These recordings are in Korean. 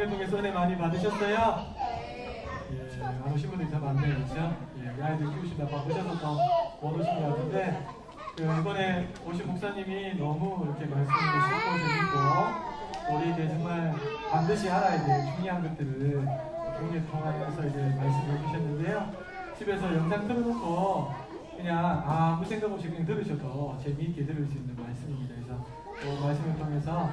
방송을 통해서 은혜 많이 받으셨어요? 예, 안 오신 분들이 더 많네요, 그렇죠? 예, 아이들 키우시다 바쁘셔서 더 못 오신 것 같은데 이번에 오신 목사님이 너무 이렇게 말씀도 쉽고 재밌고 우리에게 정말 반드시 알아야 될 중요한 것들을 공개 통하면서 이제 말씀해 주셨는데요. 집에서 영상 틀어놓고 그냥 아무 생각 없이 그냥 들으셔도 재미있게 들을 수 있는 말씀입니다. 그래서 그 말씀을 통해서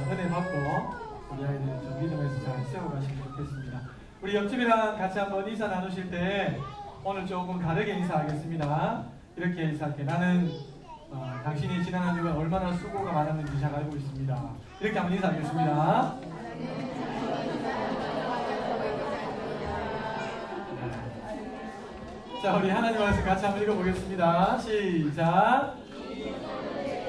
은혜 받고 우리 아이들 좀 믿음에서 잘 세워가시면 좋겠습니다. 우리 옆집이랑 같이 한번 인사 나누실 때 오늘 조금 다르게 인사하겠습니다. 이렇게 인사할게. 나는 당신이 지난 한 주간 얼마나 수고가 많았는지 잘 알고 있습니다. 이렇게 한번 인사하겠습니다. 자, 우리 하나님 말씀 같이 한번 읽어보겠습니다. 시작.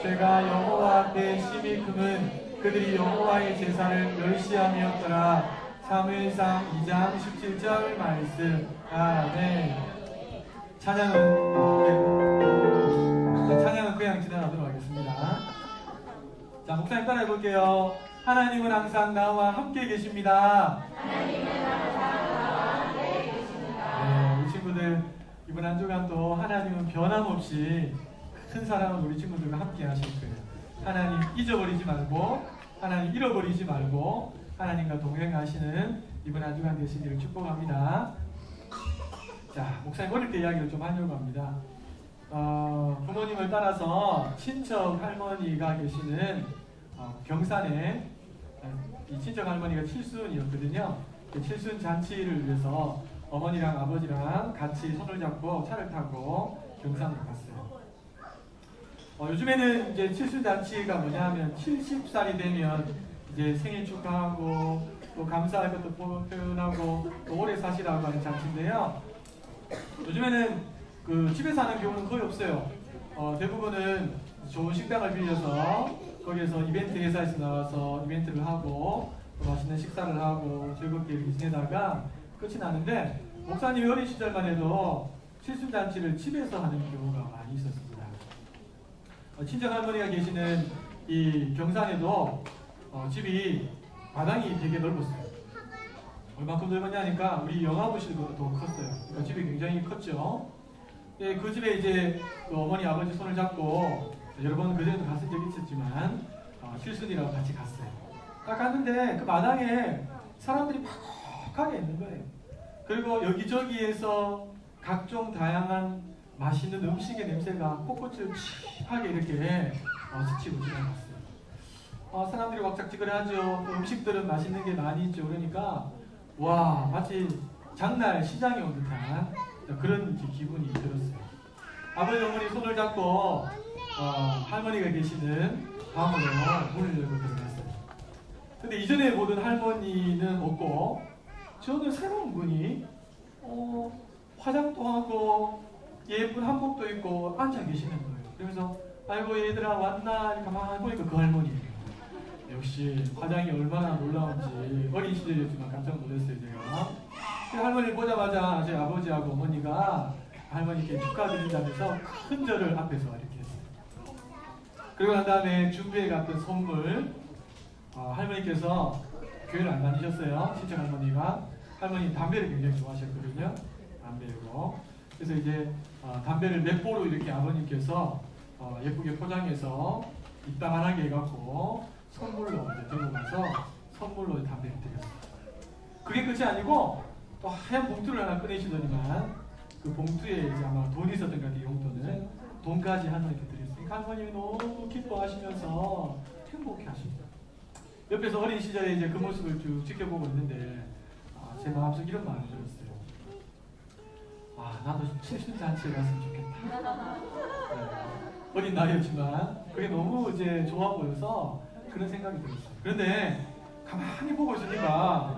죄가 여호와 앞에 심히 크면 그들이 여호와의 제사를 멸시함이었더라. 사무엘상 2장 17절 말씀. 아멘. 찬양은 그냥 지나가도록 하겠습니다. 자, 목사님 따라해 볼게요. 하나님은 항상 나와 함께 계십니다. 네, 우리 친구들 이번 한 주간도 하나님은 변함없이 큰 사랑을 우리 친구들과 함께 하실 거예요. 하나님 잊어버리지 말고 하나님 잃어버리지 말고 하나님과 동행하시는 이번 한 주간 되시기를 축복합니다. 자, 목사님 어릴 때 이야기를 좀 하려고 합니다. 부모님을 따라서 친척 할머니가 계시는 경산에 이 친척 할머니가 칠순이었거든요. 그 칠순 잔치를 위해서 어머니랑 아버지랑 같이 손을 잡고 차를 타고 경산으로 갔어요. 요즘에는 이제 칠순 잔치가 뭐냐면 70살이 되면 이제 생일 축하하고 또 감사할 것도 표현하고 또 오래 사시라고 하는 잔치인데요. 요즘에는 그 집에서 하는 경우는 거의 없어요. 대부분은 좋은 식당을 빌려서 거기에서 이벤트 회사에서 나와서 이벤트를 하고 또 맛있는 식사를 하고 즐겁게 이렇게 지내다가 끝이 나는데 목사님이 어린 시절만 해도 칠순잔치를 집에서 하는 경우가 많이 있었습니다. 친정 할머니가 계시는 이 경산에도 집이 마당이 되게 넓었어요. 얼마큼 넓었냐니까 우리 영아부실보다 더 컸어요. 그러니까 집이 굉장히 컸죠. 예, 그 집에 이제 어머니 아버지 손을 잡고 여러 번 그전에도 갔을 적이 있었지만 칠순이라고 같이 갔어요. 딱 갔는데 그 마당에 사람들이 팍하게 있는 거예요. 그리고 여기저기에서 각종 다양한 맛있는 음식의 냄새가 코끝을 칙하게 이렇게 스치고 지나갔어요. 사람들이 왁작지근하죠. 음식들은 맛있는 게 많이 있죠. 그러니까 와, 마치 장날 시장에 온 듯한 그런 기분이 들었어요. 아버지 어머니 손을 잡고 할머니가 계시는 방으로 문을 열고 들어갔어요. 근데 이전에 보던 할머니는 없고 저는 새로운 분이 화장도 하고 예쁜 한복도 입고 앉아 계시는 거예요. 그러면서 아이고 얘들아 왔나? 이렇게 가만히 보니까 그 할머니예요. 역시 화장이 얼마나 놀라운지 어린 시절이었지만 깜짝 놀랐어요. 제가 그 할머니를 보자마자 제 아버지하고 어머니가 할머니께 축하드린다면서 큰 절을 앞에서 이렇게 했어요. 그리고 난 다음에 준비해갔던 선물 할머니께서 교회를 안 다니셨어요. 친척 할머니가 할머니 담배를 굉장히 좋아하셨거든요. 담배로 그래서 이제 담배를 몇 보로 이렇게 아버님께서 예쁘게 포장해서 이따만하게 해갖고 선물로 이제 들고 가서 선물로 담배를 드렸어요. 그게 끝이 아니고 또 하얀 봉투를 하나 꺼내시더니만 그 봉투에 이제 아마 돈이 있었던 것 같아요. 용돈을 돈까지 할머니께 드렸으니까 할머님이 너무 기뻐하시면서 행복해 하십니다. 옆에서 어린 시절에 이제 그 모습을 쭉 지켜보고 있는데 제 마음속 이런 마음이 들었어요. 나도 칠순잔치에 갔으면 좋겠다. 네. 어린 나이였지만 그게 너무 이제 좋아 보여서 그런 생각이 들었어요. 그런데 가만히 보고 있으니까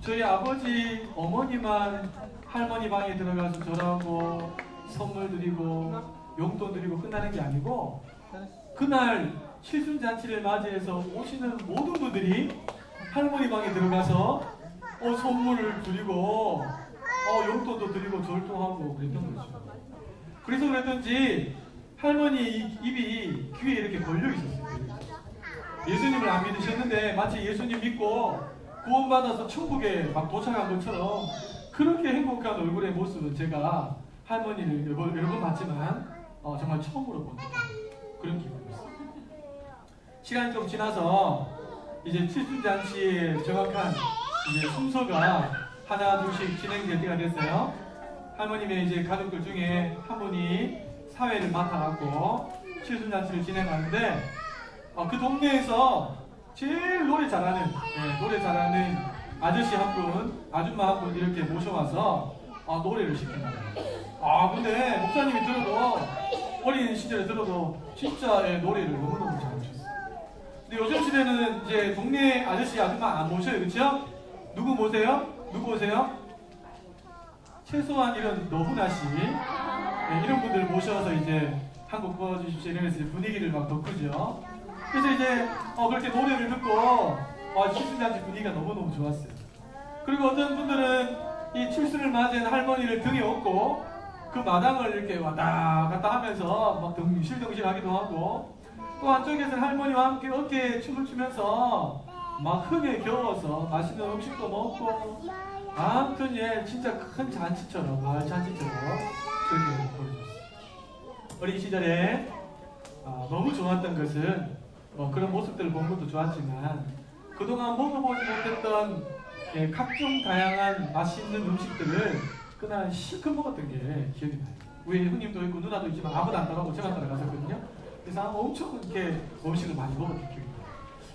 저희 아버지 어머니만 할머니 방에 들어가서 절하고 선물 드리고 용돈 드리고 끝나는 게 아니고 그날 칠순잔치를 맞이해서 오시는 모든 분들이 할머니 방에 들어가서 선물을 드리고 용돈도 드리고 절도하고 그랬던 거죠. 그래서 그랬던지 할머니 입이 귀에 이렇게 걸려 있었어요. 예수님을 안 믿으셨는데 마치 예수님 믿고 구원받아서 천국에 막 도착한 것처럼 그렇게 행복한 얼굴의 모습은 제가 할머니를 여러 번 봤지만 정말 처음으로 본 그런 기분이었어요. 시간이 좀 지나서 이제 칠순잔치의 정확한 이제 순서가 하나 둘씩 진행될 때가 됐어요. 할머님의 이제 가족들 중에 한 분이 사회를 맡아갖고 칠순잔치를 진행하는데 그 동네에서 제일 노래 잘하는 아저씨 한 분, 아줌마 한 분 이렇게 모셔와서 노래를 시키는 거예요. 근데 목사님이 들어도 어린 시절에 들어도 진짜 노래를 너무너무 잘하셨어요. 근데 요즘 시대는 이제 동네 아저씨, 아줌마 안 모셔요, 그렇죠? 누구 모세요? 누구 오세요? 최소한 이런 너훈아 씨 이런 분들 모셔서 이제 한곡 부어주십시오 이러면서 분위기를 막 덮으죠. 그래서 이제 그렇게 노래를 듣고 칠순잔치 분위기가 너무너무 좋았어요. 그리고 어떤 분들은 이 칠순을 맞이한 할머니를 등에 업고 그 마당을 이렇게 왔다 갔다 하면서 막 덩실덩실 하기도 하고, 또 한쪽에서는 할머니와 함께 어깨에 춤을 추면서 막 흥에 겨워서 맛있는 음식도 먹고, 아무튼 진짜 큰 잔치처럼, 마을 잔치처럼 그렇게 보여줬어요. 어린 시절에 너무 좋았던 것은 그런 모습들을 본 것도 좋았지만 그동안 먹어보지 못했던 각종 다양한 맛있는 음식들을 그날 실컷 먹었던 게 기억이 나요. 위에 형님도 있고 누나도 있지만 아무도 안 따라오고 제가 따라갔었거든요. 그래서 엄청 이렇게 음식을 많이 먹었던 기억이 나요.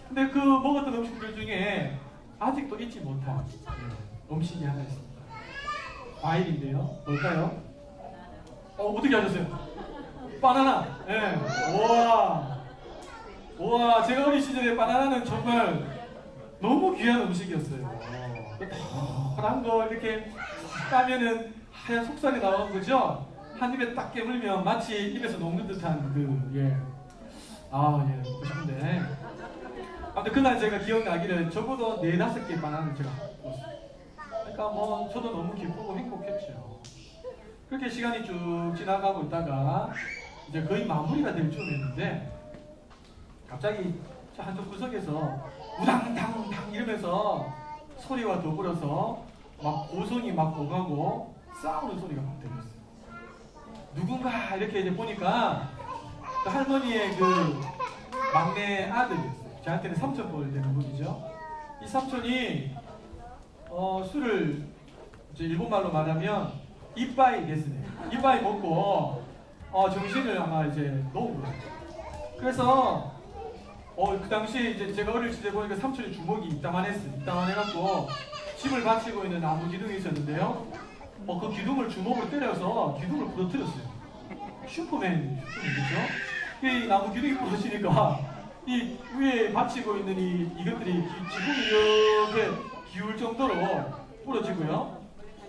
근데 그 먹었던 음식들 중에 아직도 잊지 못한 음식이 하나 있습니다. 과일인데요. 뭘까요? 어떻게 하셨어요? 바나나. 우와, 제가 어린 시절에 바나나는 정말 너무 귀한 음식이었어요. 노란 거 이렇게 따면은 하얀 속살이 나오는 거죠? 한 입에 딱 깨물면 마치 입에서 녹는 듯한 먹고 싶은데. 아무튼 그날 제가 기억나기를 적어도 4-5개 바나나를 제가 먹었어요. 그러니까 저도 너무 기쁘고 행복했죠. 그렇게 시간이 쭉 지나가고 있다가 이제 거의 마무리가 될 쯤이었는데 갑자기 한쪽 구석에서 우당탕탕 이러면서 소리와 더불어서 막 고성이 막 오가고 싸우는 소리가 막 들렸어요. 누군가 이렇게 이제 보니까 그 할머니의 그 막내 아들이었어요. 저한테는 삼촌뻘 되는 분이죠. 이 삼촌이 술을 이제 일본말로 말하면 이빠이 됐으네. 이빠이 먹고 정신을 아마 이제 놓은 거예요. 그래서 그 당시에 이제 제가 어릴 때 보니까 삼촌의 주먹이 이따만해갖고 집을 받치고 있는 나무 기둥이 있었는데요. 그 기둥을 주먹으로 때려서 기둥을 부러뜨렸어요. 슈퍼맨이죠. 이 나무 기둥이 부러지니까 이 위에 받치고 있는 이것들이 지붕이 이렇게 기울 정도로 부러지고요.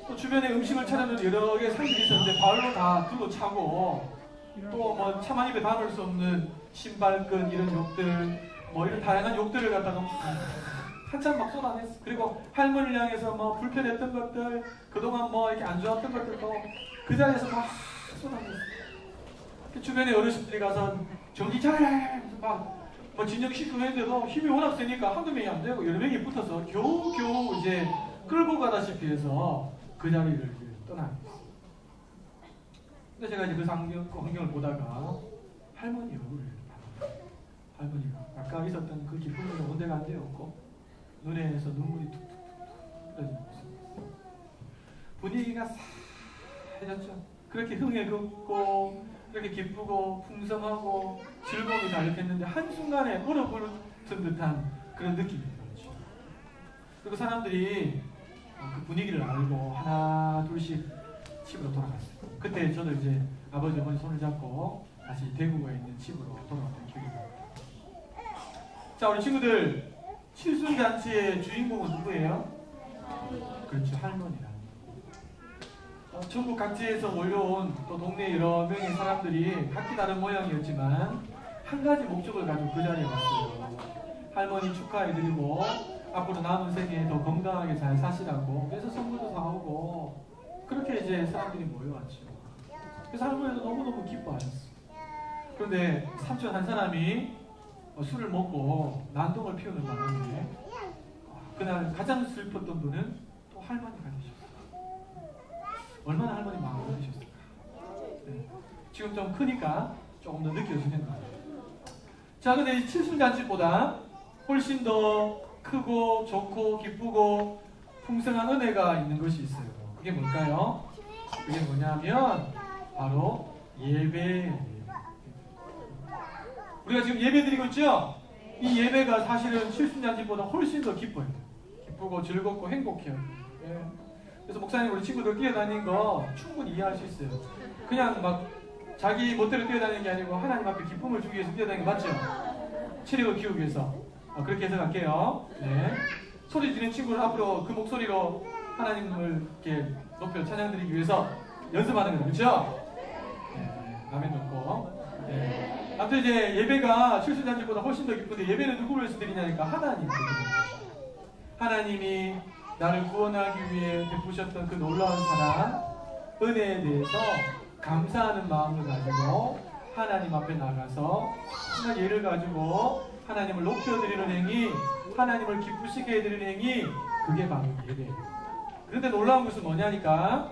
또 주변에 음식을 차려놓은 여러 개의 상들이 있었는데 발로 다 둘러차고, 또 차마 입에 담을 수 없는 신발끈 이런 욕들, 이런 다양한 욕들을 갖다가 한참 막 쏟아냈어. 그리고 할머니를 향해서 불편했던 것들, 그동안 이렇게 안 좋았던 것들도 그 자리에서 막 쏟아냈어. 주변에 어르신들이 가서 정신 차려! 진정시키고 했는데도 힘이 워낙 세니까 한두 명이 안 되고 여러 명이 붙어서 겨우 이제 끌고 가다시피 해서 그 자리를 떠나겠어. 근데 제가 이제 그 광경을 보다가 할머니 얼굴을 봤어요. 할머니가 아까 있었던 그 기쁨으로 온데가 안 되었고 눈에서 눈물이 툭툭툭 떨어지고 있습니다. 분위기가 싸해졌죠. 그렇게 흥에 긋고 그렇게 기쁘고 풍성하고 즐거움이 가득했는데 한순간에 얼어붙은 듯한 그런 느낌이 들었죠. 그리고 사람들이 그 분위기를 알고 하나 둘씩 집으로 돌아갔어요. 그때 저도 이제 아버지 어머니 손을 잡고 다시 대구에 있는 집으로 돌아왔던 기억이 납니다. 자, 우리 친구들, 칠순잔치의 주인공은 누구예요? 그렇죠, 할머니라. 전국 각지에서 몰려온 또 동네 여러 명의 사람들이 각기 다른 모양이었지만 한 가지 목적을 가지고 그 자리에 왔어요. 할머니 축하해드리고 앞으로 남은 생에 더 건강하게 잘 사시라고. 그래서 선물도 사오고 그렇게 이제 사람들이 모여왔죠. 그래서 할머니도 너무너무 기뻐하셨어요. 그런데 삼촌 한 사람이 술을 먹고 난동을 피우는 바람에 그날 가장 슬펐던 분은 또 할머니가 되셨어요. 얼마나 할머니 마음이 아프셨을까. 네. 지금 좀 크니까 조금 더 느껴지는 거예요. 자, 근데 이 칠순잔치보다 훨씬 더 크고 좋고 기쁘고 풍성한 은혜가 있는 것이 있어요. 그게 뭘까요? 그게 뭐냐면 바로 예배예요. 우리가 지금 예배 드리고 있죠? 이 예배가 사실은 칠순잔치보다 훨씬 더 기뻐요. 기쁘고 즐겁고 행복해요. 예. 그래서 목사님 우리 친구들 뛰어다니는 거 충분히 이해할 수 있어요. 그냥 막 자기 멋대로 뛰어다니는 게 아니고 하나님 앞에 기쁨을 주기 위해서 뛰어다니는 거 맞죠? 체력을 키우기 위해서. 그렇게 해석할게요. 네. 소리 지르는 친구를 앞으로 그 목소리로 하나님을 이렇게 높여 찬양드리기 위해서 연습하는 거죠. 그렇죠? 네. 아멘 좋고. 네. 아무튼 이제 예배가 칠순잔치보다 훨씬 더 기쁜데 예배는 누구를 위해서 드리냐니까 하나님. 하나님이 나를 구원하기 위해 베푸셨던 그 놀라운 사랑, 은혜에 대해서 감사하는 마음을 가지고 하나님 앞에 나가서 정말 예를 가지고 하나님을 높여드리는 행위, 하나님을 기쁘시게 해드리는 행위, 그게 바로 예배예요. 그런데 놀라운 것은 뭐냐니까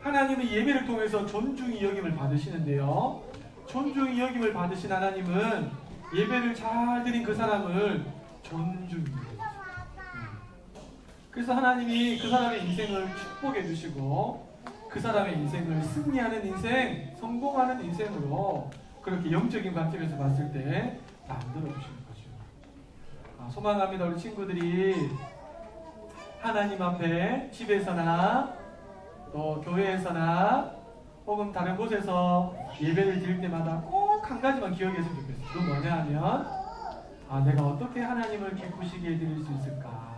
하나님은 예배를 통해서 존중이 여김을 받으시는데요. 존중이 여김을 받으신 하나님은 예배를 잘 드린 그 사람을 존중해 주세요. 그래서 하나님이 그 사람의 인생을 축복해 주시고 그 사람의 인생을 승리하는 인생, 성공하는 인생으로 그렇게 영적인 관점에서 봤을 때 만들어 주시는 거죠. 소망합니다. 우리 친구들이 하나님 앞에 집에서나 또 교회에서나 혹은 다른 곳에서 예배를 드릴 때마다 꼭 한 가지만 기억했으면 좋겠어요. 그건 뭐냐 하면 내가 어떻게 하나님을 기쁘시게 해드릴 수 있을까?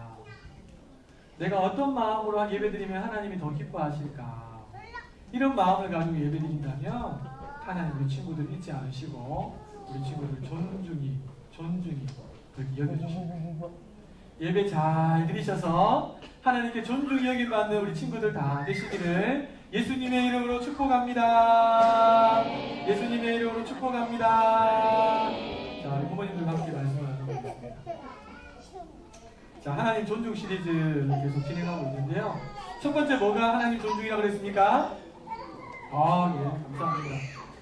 내가 어떤 마음으로 예배드리면 하나님이 더 기뻐하실까? 이런 마음을 가지고 예배드린다면 하나님 우리 친구들 잊지 않으시고 우리 친구들 존중히 그렇게 여겨주시고 예배 잘 드리셔서 하나님께 존중히 여김받는 우리 친구들 다 되시기를 예수님의 이름으로 축복합니다. 예수님의 이름으로 축복합니다. 자, 우리 부모님들과 함께 말씀을 나누겠습니다. 자, 하나님 존중 시리즈 계속 진행하고 있는데요. 첫 번째 뭐가 하나님 존중이라고 그랬습니까? 예, 감사합니다.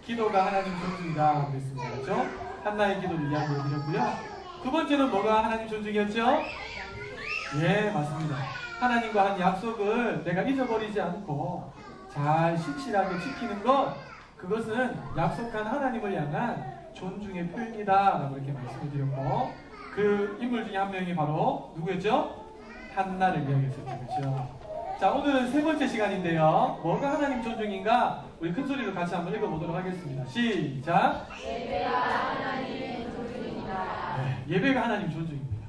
기도가 하나님 존중이다 그랬습니다. 그렇죠? 한나의 기도를 이야기해 드렸고요. 두 번째는 뭐가 하나님 존중이었죠? 예, 맞습니다. 하나님과 한 약속을 내가 잊어버리지 않고 잘 신실하게 지키는 것, 그것은 약속한 하나님을 향한 존중의 표현이다 라고 이렇게 말씀을 드렸고, 그 인물 중에 한 명이 바로 누구였죠? 한나를 이야기했었죠. 그렇죠? 자, 오늘은 세 번째 시간인데요. 뭐가 하나님 존중인가? 우리 큰 소리로 같이 한번 읽어보도록 하겠습니다. 시작! 예배가 하나님의 존중입니다. 네, 예배가 하나님 존중입니다.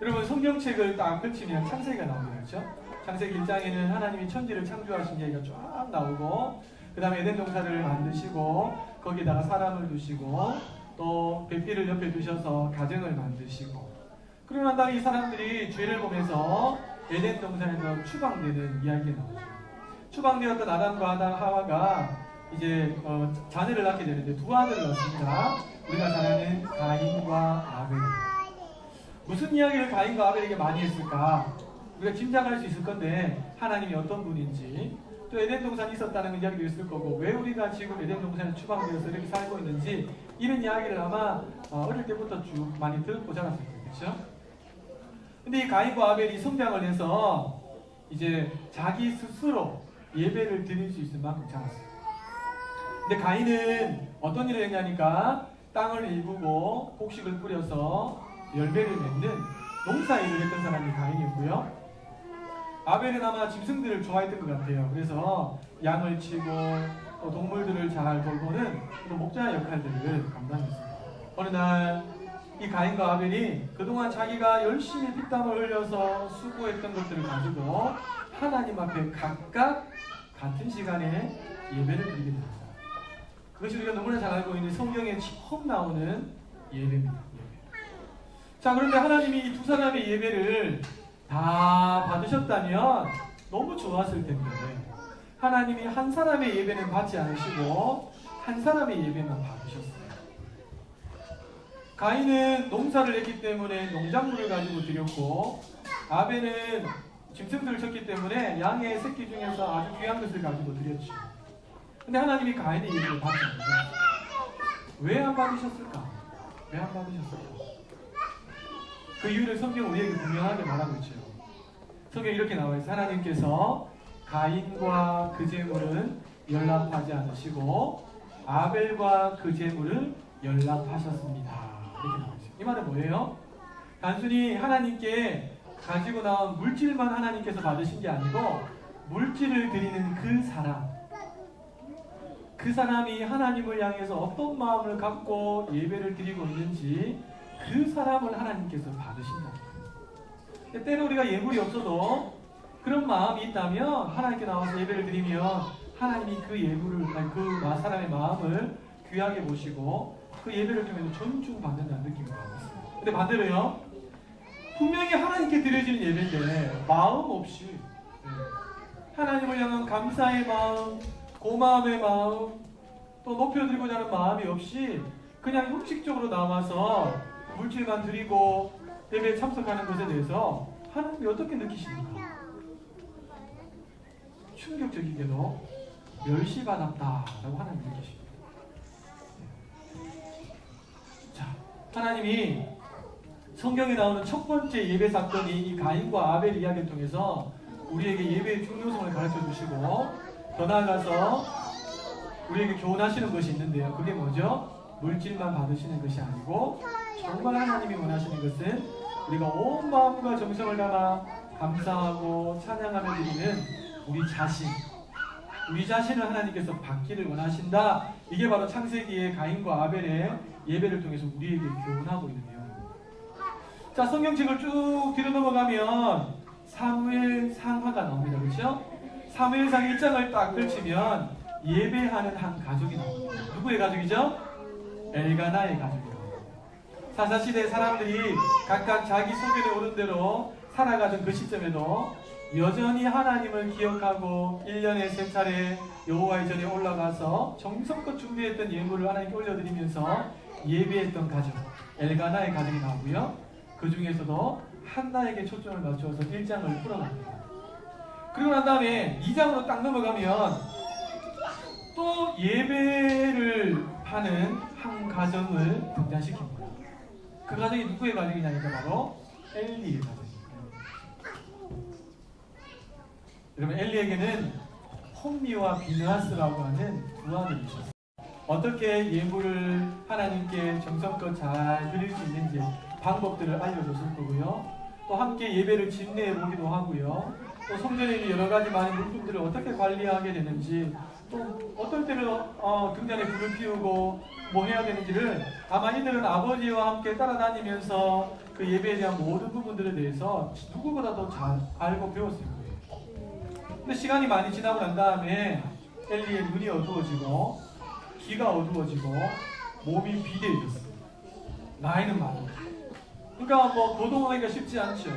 여러분 성경책을 딱 펼치면 창세기가 나옵니다. 그렇죠? 창세기 1장에는 하나님이 천지를 창조하신 얘기가 쫙 나오고, 그 다음에 에덴 동산을 만드시고 거기다가 사람을 두시고 또 배필을 옆에 두셔서 가정을 만드시고, 그러고 난 다음에 이 사람들이 죄를 보면서 에덴 동산에서 추방되는 이야기가 나오죠. 추방되었던 아담과 하와가 이제 자녀를 낳게 되는데 두 아들을 낳습니다. 우리가 잘 아는 가인과 아벨. 무슨 이야기를 가인과 아벨에게 많이 했을까? 우리가 짐작할 수 있을 건데 하나님이 어떤 분인지, 또 에덴 동산이 있었다는 이야기도 있을 거고, 왜 우리가 지금 에덴 동산에 추방되어서 이렇게 살고 있는지, 이런 이야기를 아마 어릴 때부터 쭉 많이 듣고 자랐을 거예요. 그렇죠? 근데 이 가인과 아벨이 성장을 해서 이제 자기 스스로 예배를 드릴 수 있을 만큼 자랐어요. 근데 가인은 어떤 일을 했냐니까 땅을 일구고 곡식을 뿌려서 열매를 맺는 농사 일을 했던 사람이 가인이었고요. 아벨은 아마 짐승들을 좋아했던 것 같아요. 그래서 양을 치고 또 동물들을 잘 돌보는 그런 목자 역할들을 감당했습니다. 어느 날 이 가인과 아벨이 그동안 자기가 열심히 피땀을 흘려서 수고했던 것들을 가지고 하나님 앞에 각각 같은 시간에 예배를 드리게 됩니다. 그것이 우리가 너무나 잘 알고 있는 성경에 처음 나오는 예배입니다. 예배. 자, 그런데 하나님이 이 두 사람의 예배를 다 받으셨다면 너무 좋았을 텐데, 하나님이 한 사람의 예배는 받지 않으시고 한 사람의 예배만 받으셨어요. 가인은 농사를 했기 때문에 농작물을 가지고 드렸고, 아벨은 짐승들을 쳤기 때문에 양의 새끼 중에서 아주 귀한 것을 가지고 드렸죠. 근데 하나님이 가인의 예배를 받지 않으셨어요. 왜 안 받으셨을까? 왜 안 받으셨을까? 그 이유를 성경 우리에게 분명하게 말하고 있죠. 성경에 이렇게 나와 있어요. 하나님께서 가인과 그 제물은 연락하지 않으시고 아벨과 그 제물을 연락하셨습니다. 이렇게 나와 있어요. 이 말은 뭐예요? 단순히 하나님께 가지고 나온 물질만 하나님께서 받으신 게 아니고, 물질을 드리는 그 사람, 그 사람이 하나님을 향해서 어떤 마음을 갖고 예배를 드리고 있는지 그 사람을 하나님께서 받으신다. 때로 우리가 예물이 없어도 그런 마음이 있다면 하나님께 나와서 예배를 드리면 하나님이 그 예물을, 그 사람의 마음을 귀하게 보시고 그 예배를 통해서 존중받는다는 느낌을 받고 있습니다. 근데 반대로요, 분명히 하나님께 드려지는 예배인데 마음 없이, 하나님을 향한 감사의 마음, 고마움의 마음, 또 높여드리고자 하는 마음이 없이 그냥 형식적으로 나와서 물질만 드리고 예배에 참석하는 것에 대해서 하나님이 어떻게 느끼십니까? 충격적이게도 멸시받았다라고 하나님이 느끼십니다. 자, 하나님이 성경에 나오는 첫 번째 예배 사건이 이 가인과 아벨 이야기를 통해서 우리에게 예배의 중요성을 가르쳐 주시고, 더 나아가서 우리에게 교훈하시는 것이 있는데요. 그게 뭐죠? 물질만 받으시는 것이 아니고 정말 하나님이 원하시는 것은 우리가 온 마음과 정성을 담아 감사하고 찬양하며 드리는 우리 자신을 하나님께서 받기를 원하신다. 이게 바로 창세기의 가인과 아벨의 예배를 통해서 우리에게 교훈하고 있는 내용입니다. 자, 성경책을 쭉 뒤로 넘어가면 사무엘 상하가 나옵니다. 그렇죠? 사무엘상 1장을 딱 펼치면 예배하는 한 가족이 나옵니다. 누구의 가족이죠? 엘가나의 가족이 나옵니다. 사사시대 사람들이 각각 자기 소견에 오른 대로 살아가던 그 시점에도 여전히 하나님을 기억하고 1년에 3차례 여호와의 전에 올라가서 정성껏 준비했던 예물을 하나님께 올려드리면서 예배했던 가족, 엘가나의 가족이 나오고요. 그 중에서도 한나에게 초점을 맞추어서 1장을 풀어납니다. 그리고 난 다음에 2장으로 딱 넘어가면 또 예배를 하는 한 가정을 등장시킵니다. 그 가정이 누구의 가정이냐니까 바로 엘리의 가정입니다. 여러분, 엘리에게는 홈리와 비느하스라고 하는 두 아들이 있었어요. 어떻게 예물을 하나님께 정성껏 잘 드릴 수 있는지 방법들을 알려줬을 거고요. 또 함께 예배를 집례해 보기도 하고요. 또 성전에 있는 여러 가지 많은 물품들을 어떻게 관리하게 되는지, 또 어떨 때는 등잔에 불을 피우고 뭐 해야 되는지를 아마 이들은 아버지와 함께 따라다니면서 그 예배에 대한 모든 부분들에 대해서 누구보다도 잘 알고 배웠을 거예요. 근데 시간이 많이 지나고 난 다음에 엘리의 눈이 어두워지고 귀가 어두워지고 몸이 비대해졌어요. 나이는 많고. 그러니까 뭐 거동하기가 쉽지 않죠.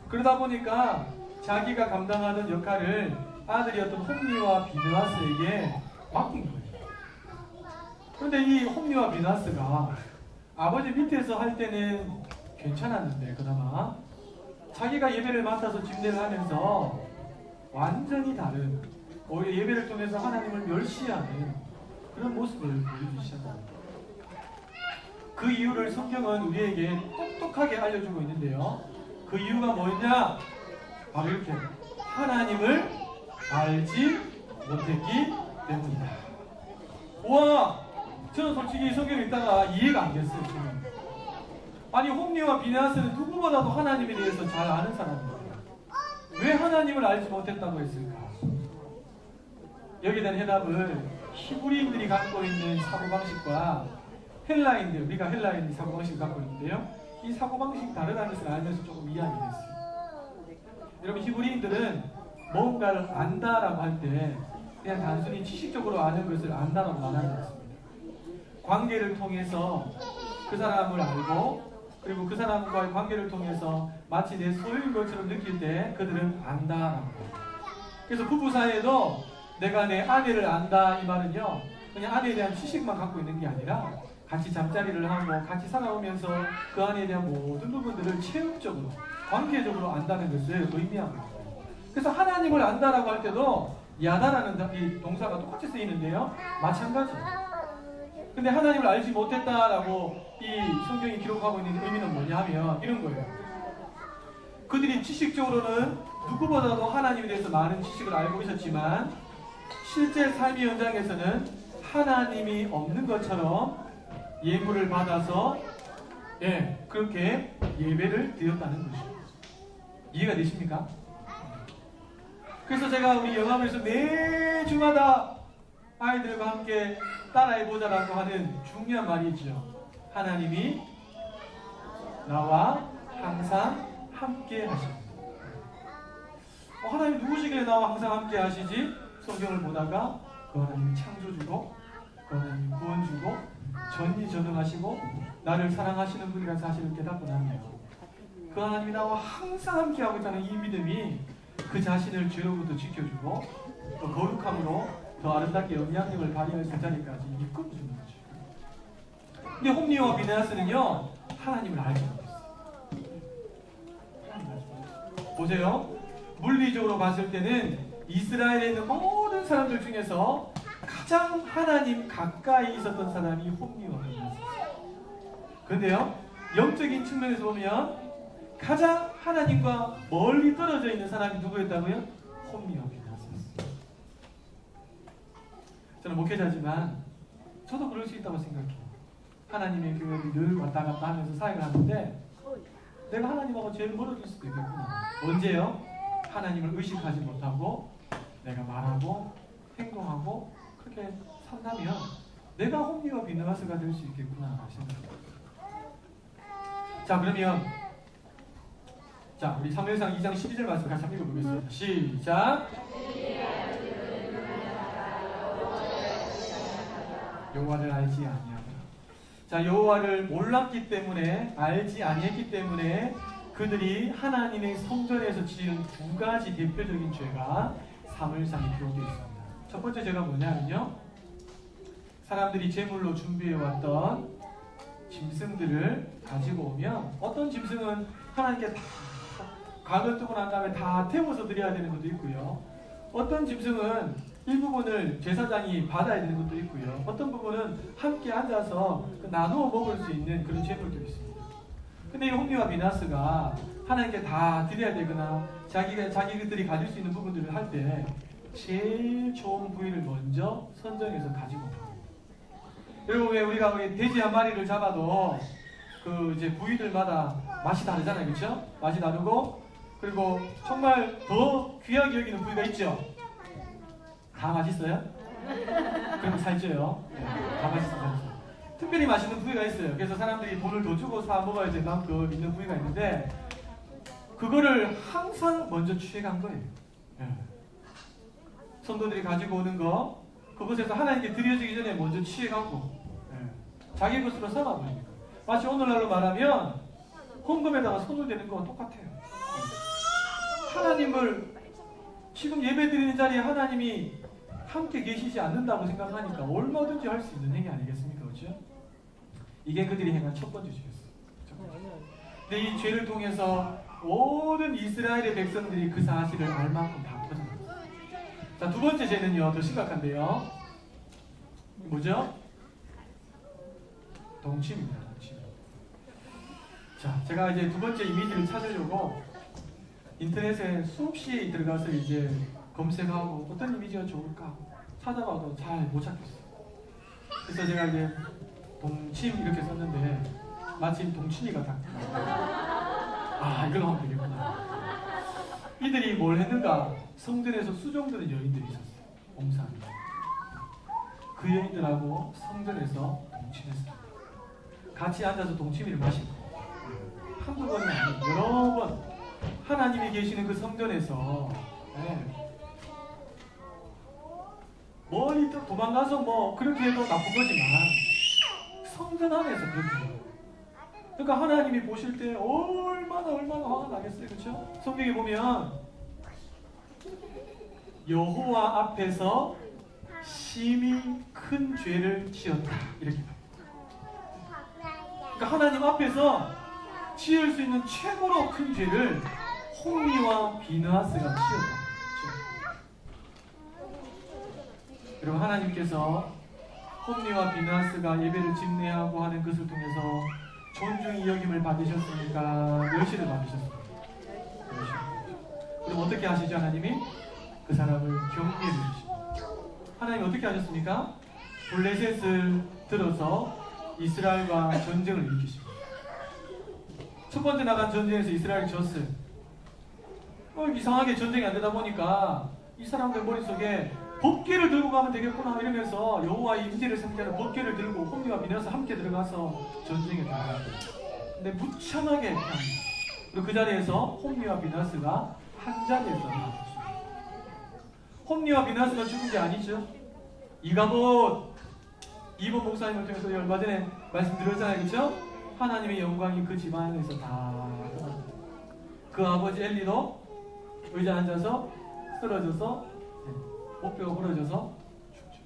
그러다 보니까 자기가 감당하던 역할을 아들이었던 홈리와 비느하스에게 맡긴 거예요. 그런데 이 홈리와 비느하스가 아버지 밑에서 할 때는 괜찮았는데 그나마 자기가 예배를 맡아서 집례를 하면서 완전히 다른, 오히려 예배를 통해서 하나님을 멸시하는 그런 모습을 보여주기 시작합니다. 그 이유를 성경은 우리에게 똑똑하게 알려주고 있는데요. 그 이유가 뭐였냐? 바로 이렇게, 하나님을 알지 못했기 때문이다. 우와! 저는 솔직히 성경을 읽다가 이해가 안 됐어요. 저는. 아니, 홈리와 비느하스는 누구보다도 하나님에 대해서 잘 아는 사람입니다. 왜 하나님을 알지 못했다고 했을까? 여기에 대한 해답을 히브리인들이 갖고 있는 사고방식과 헬라인들, 우리가 헬라인 사고방식을 갖고 있는데요. 이 사고방식이 다르다는 것을 알면서 조금 이해하게 됐어요. 여러분, 히브리인들은 뭔가를 안다라고 할 때 그냥 단순히 지식적으로 아는 것을 안다라고 말하지 않습니다. 관계를 통해서 그 사람을 알고, 그리고 그 사람과의 관계를 통해서 마치 내 소유인 것처럼 느낄 때 그들은 안다라고 합니다. 그래서 부부 사이에도 내가 내 아내를 안다, 이 말은요, 그냥 아내에 대한 지식만 갖고 있는 게 아니라 같이 잠자리를 하고 같이 살아오면서 그 안에 대한 모든 부분들을 체험적으로, 관계적으로 안다는 것을 의미하고 있어요. 그래서 하나님을 안다라고 할 때도 야다라는 이 동사가 똑같이 쓰이는데요. 마찬가지예요. 근데 하나님을 알지 못했다라고 이 성경이 기록하고 있는 의미는 뭐냐 하면 이런 거예요. 그들이 지식적으로는 누구보다도 하나님에 대해서 많은 지식을 알고 있었지만 실제 삶의 현장에서는 하나님이 없는 것처럼 예물을 받아서 그렇게 예배를 드렸다는 것이죠. 이해가 되십니까? 그래서 제가 우리 영암에서 매 주마다 아이들과 함께 따라해보자라고 하는 중요한 말이 있죠. 하나님이 나와 항상 함께 하십니다. 하나님 누구시길래 나와 항상 함께 하시지? 성경을 보다가 그 하나님이 창조주고 그 하나님이 구원주고 전지전능하시고 나를 사랑하시는 분이라는 사실을 깨닫고 나면 그 하나님이 나와 항상 함께하고 있다는 이 믿음이 그 자신을 죄로부터 지켜주고 또 거룩함으로 더 아름답게 영향력을 발휘할 수 자리까지 이끌어주는 거죠. 근데 홈리와 비네아스는요 하나님을 알지 못했어요. 보세요. 물리적으로 봤을 때는 이스라엘에 있는 모든 사람들 중에서 가장 하나님 가까이 있었던 사람이 홈리와 비네아스였어요. 그런데요 영적인 측면에서 보면 가장 하나님과 멀리 떨어져 있는 사람이 누구였다고요? 홈리와 비네아스였어요. 저는 목회자지만 저도 그럴 수 있다고 생각해요. 하나님의 교회를 늘 왔다 갔다 하면서 사역을 하는데 내가 하나님하고 제일 멀어질 수도 있겠구나. 언제요? 하나님을 의식하지 못하고 내가 말하고 행동하고 그렇게 산다면 내가 홈리와 비네아스가 될 수 있겠구나 생각합니다. 자 그러면 우리 사무엘상 2장 12절 말씀 같이 한번 읽어보겠습니다. 시작. 여호와를 알지 아니하더라. 자 여호와를 몰랐기 때문에 알지 아니했기 때문에 그들이 하나님의 성전에서 지은 두 가지 대표적인 죄가 사무엘상에 기록되어 있습니다. 첫 번째 죄가 뭐냐면요. 사람들이 제물로 준비해왔던 짐승들을 가지고 오면 어떤 짐승은 하나님께 다 각을 뜨고 난 다음에 다 태워서 드려야 되는 것도 있고요. 어떤 짐승은 일부분을 제사장이 받아야 되는 것도 있고요. 어떤 부분은 함께 앉아서 나누어 먹을 수 있는 그런 제물도 있습니다. 근데 이 홈리와 비네아스가 하나님께 다 드려야 되거나 자기들이 가질 수 있는 부분들을 할 때 제일 좋은 부위를 먼저 선정해서 가지고 옵니다. 여러분 왜 우리가 돼지 한 마리를 잡아도 그 이제 부위들마다 맛이 다르잖아요, 그렇죠? 맛이 다르고 그리고 정말 더 귀하게 여기는 부위가 있죠. 다 맛있어요? 그럼 살쪄요. 네, 다 맛있어요. 특별히 맛있는 부위가 있어요. 그래서 사람들이 돈을 더 주고 사 먹어야 될 만큼 있는 부위가 있는데 그거를 항상 먼저 취해간 거예요. 네. 성도들이 가지고 오는 거 그곳에서 하나님께 드려지기 전에 먼저 취해가고 자기 것으로 삼아버립니다. 마치 오늘날로 말하면 헌금에다가 손을 대는 거와 똑같아요. 하나님을 지금 예배드리는 자리에 하나님이 함께 계시지 않는다고 생각하니까 얼마든지 할 수 있는 행위 아니겠습니까? 그렇죠? 이게 그들이 행한 첫 번째 죄였어요. 근데 이 죄를 통해서 모든 이스라엘의 백성들이 그 사실을 알 만큼 다 퍼져나갔어요. 자, 두 번째 죄는요, 더 심각한데요. 뭐죠? 동침입니다. 동침. 자, 제가 이제 두 번째 이미지를 찾으려고 인터넷에 수없이 들어가서 이제 검색하고 어떤 이미지가 좋을까 찾아봐도 잘 못 찾겠어요. 그래서 제가 이제 동침 이렇게 썼는데 마침 동치미가 딱 이걸로 하면 되겠구나. 이들이 뭘 했는가? 성전에서 수종드는 여인들이 있었어요. 봉사하는 그 여인들하고 성전에서 동침했어요. 같이 앉아서 동치미를 마시고 한두 번이 아니고 여러 번 하나님이 계시는 그 성전에서 멀리 도망가서 뭐 그렇게 해도 나쁜 거지만 성전 안에서 그렇게 해요. 그러니까 하나님이 보실 때 얼마나 화가 나겠어요. 그렇죠? 성경에 보면 여호와 앞에서 심히 큰 죄를 지었다 이렇게 봐요. 그러니까 하나님 앞에서 지을 수 있는 최고로 큰 죄를 홈리와 비느하스가 지었다. 그리고 하나님께서 홈리와 비느하스가 예배를 집례하고 하는 것을 통해서 존중이 여김을 받으셨으니까 멸시를 받으셨습니다. 그럼 어떻게 하시죠? 하나님이 그 사람을 경계해 주십니다. 하나님이 어떻게 하셨습니까? 블레셋을 들어서 이스라엘과 전쟁을 일으키십니다. 첫 번째 나간 전쟁에서 이스라엘이 졌어요. 이상하게 전쟁이 안 되다 보니까 이 사람들 머릿속에 법궤를 들고 가면 되겠구나 이러면서 여호와의 임재를 상대하는 법궤를 들고 홈리와 비느하스 함께 들어가서 전쟁에 들어가요. 근데 무참하게 합니다. 그리고 그 자리에서 홈리와 비느하스가 한 자리에서 나왔습니다. 홈리와 비느하스가 죽은 게 아니죠. 이가봇 이번 목사님을 통해서 얼마 전에 말씀드렸잖아요. 그렇죠? 하나님의 영광이 그 집안에서 다 그 아버지 엘리도 의자에 앉아서 쓰러져서 목뼈가 부러져서 죽죠.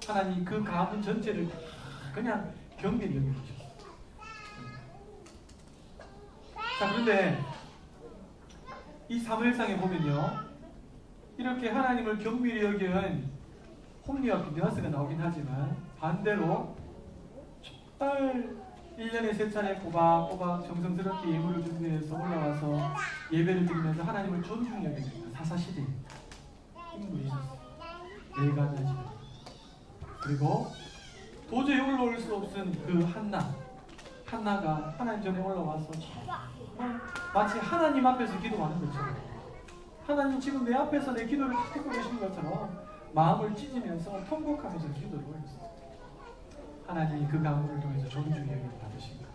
하나님 그 가문 전체를 그냥 경계를 여겨주셨어요. 자, 그런데 이 사무엘상에 보면요, 이렇게 하나님을 경밀히 여긴 홈리와 비느하스가 나오긴 하지만 반대로 정말 1년에 3차례 꼬박꼬박 정성스럽게 예물을 준비해서 올라와서 예배를 드리면서 하나님을 존중히 여깁니다. 사사시대 인물이셨어요. 엘가나지. 그리고 도저히 올라올 수 없은 그 한나가 하나님 전에 올라와서 마치 하나님 앞에서 기도하는 것처럼, 하나님 지금 내 앞에서 내 기도를 듣고 계시는 것처럼 마음을 찢으면서 통곡하면서 기도를 올렸어요. 하나님이 그 가문을 통해서 존중의 영을 받으신 거예요.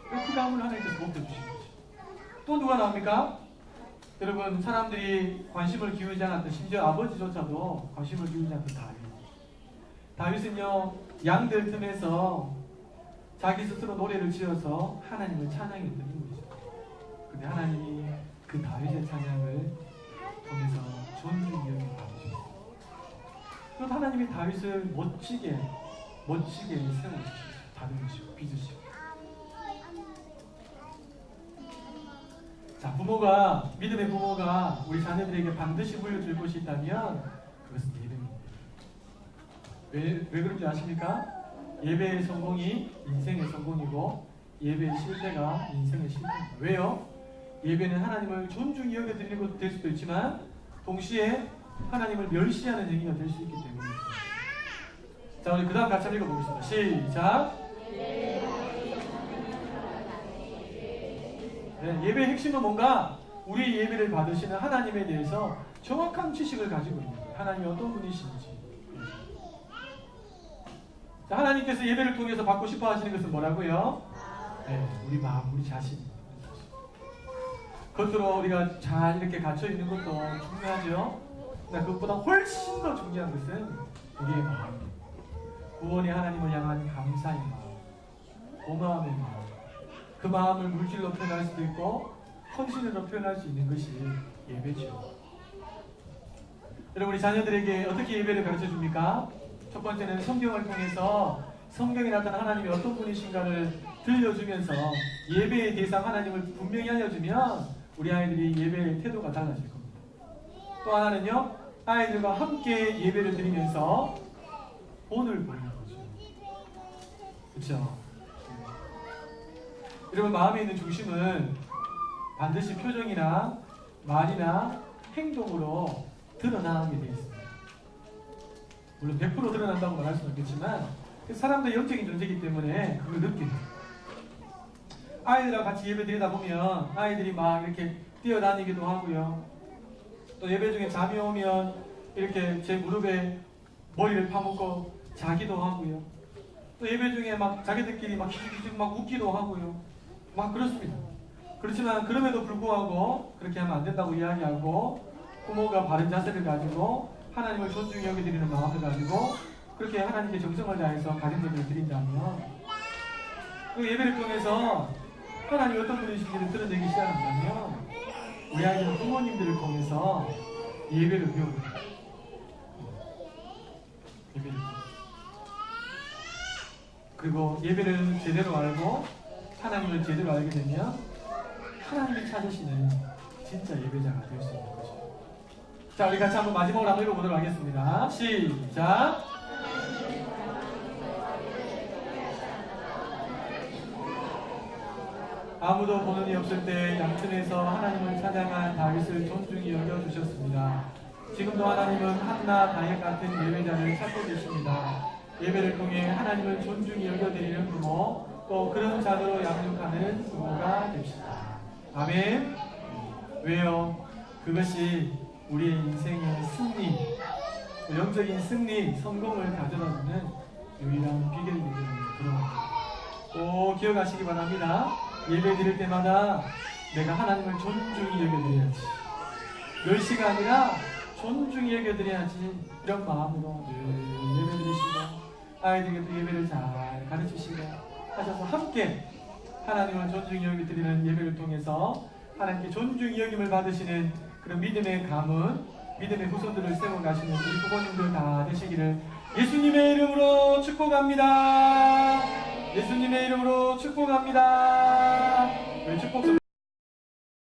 그 가문을 하나님께서 높여주신 거죠. 또 누가 나옵니까? 여러분, 사람들이 관심을 기울이지 않았던, 심지어 아버지조차도 관심을 기울이지 않던 다윗은요, 양들 틈에서 자기 스스로 노래를 지어서 하나님을 찬양했던 인물이죠. 근데 하나님이 그 다윗의 찬양을 통해서 존중의 영을 받으셨어요. 그럼 하나님이 다윗을 멋지게 세우시고 다듬으시고 빚으시고. 자, 믿음의 부모가 우리 자녀들에게 반드시 물려줄 것이 있다면 그것은 예배입니다. 왜 그런지 아십니까? 예배의 성공이 인생의 성공이고 예배의 실패가 인생의 실패입니다. 왜요? 예배는 하나님을 존중히 여겨드리는 것도 될 수도 있지만 동시에 하나님을 멸시하는 행위가 될 수 있기 때문입니다. 자, 우리 그 다음 같이 한번 읽어보겠습니다. 시작! 네, 예배의 핵심은 뭔가 우리 예배를 받으시는 하나님에 대해서 정확한 지식을 가지고 있는 거예요. 하나님이 어떤 분이신지. 자, 하나님께서 예배를 통해서 받고 싶어 하시는 것은 뭐라고요? 네, 우리 마음, 우리 자신. 겉으로 우리가 잘 이렇게 갇혀 있는 것도 중요하죠. 그러나 그것보다 훨씬 더 중요한 것은 우리의 마음입니다. 구원의 하나님을 향한 감사의 마음, 고마움의 마음. 그 마음을 물질로 표현할 수도 있고 헌신으로 표현할 수 있는 것이 예배죠. 여러분, 우리 자녀들에게 어떻게 예배를 가르쳐 줍니까? 첫 번째는 성경을 통해서 성경에 나타난 하나님이 어떤 분이신가를 들려주면서 예배의 대상 하나님을 분명히 알려주면 우리 아이들이 예배의 태도가 달라질 겁니다. 또 하나는요, 아이들과 함께 예배를 드리면서 본을 보이는 거죠. 그렇죠? 여러분, 마음에 있는 중심은 반드시 표정이나 말이나 행동으로 드러나게 되어 있습니다. 물론 100% 드러난다고 말할 수는 없겠지만 사람들의 영적인 존재이기 때문에 그걸 느끼는 거예요. 아이들하고 같이 예배 드리다 보면 아이들이 막 이렇게 뛰어다니기도 하고요. 또 예배 중에 잠이 오면 이렇게 제 무릎에 머리를 파묻고 자기도 하고요. 또 예배 중에 막 자기들끼리 막 휘죽휘죽 막 웃기도 하고요. 막 그렇습니다. 그렇지만 그럼에도 불구하고 그렇게 하면 안 된다고 이야기하고 부모가 바른 자세를 가지고 하나님을 존중히 여겨드리는 마음을 가지고 그렇게 하나님께 정성을 다해서 가정 예배를 드린다면 그 예배를 통해서 하나님이 어떤 분이신지를 드러내기 시작한다면 우리 아이들은 부모님들을 통해서 예배를 배웁니다. 예배를. 그리고 예배를 제대로 알고 하나님을 제대로 알게 되면 하나님이 찾으시는 진짜 예배자가 될 수 있는 거죠. 자, 우리 같이 한번 마지막으로 한번 읽어보도록 하겠습니다. 시작! 아무도 보는 이 없을 때 양천에서 하나님을 찬양한 다윗을 존중히 여겨주셨습니다. 지금도 하나님은 한나 다윗 같은 예배자를 찾고 계십니다. 예배를 통해 하나님을 존중히 여겨드리는 부모, 또 그런 자들로 양육하는 부모가 됩시다. 아멘. 왜요? 그것이 우리의 인생의 승리, 영적인 승리, 성공을 가져다주는 유일한 비결이기 때문에 그런 꼭 기억하시기 바랍니다. 예배 드릴 때마다 내가 하나님을 존중히 여겨드려야지, 멸시가 아니라 존중히 여겨드려야지, 이런 마음으로 늘 예배 드리시고 아이들에게도 예배를 잘 가르치시고 하셔서 함께 하나님을 존중히 여겨드리는 예배를 통해서 하나님께 존중히 여김을 받으시는 그런 믿음의 가문, 믿음의 후손들을 세워가시는 우리 부모님들 다 되시기를 예수님의 이름으로 축복합니다. 예수님의 이름으로 축복합니다. 축복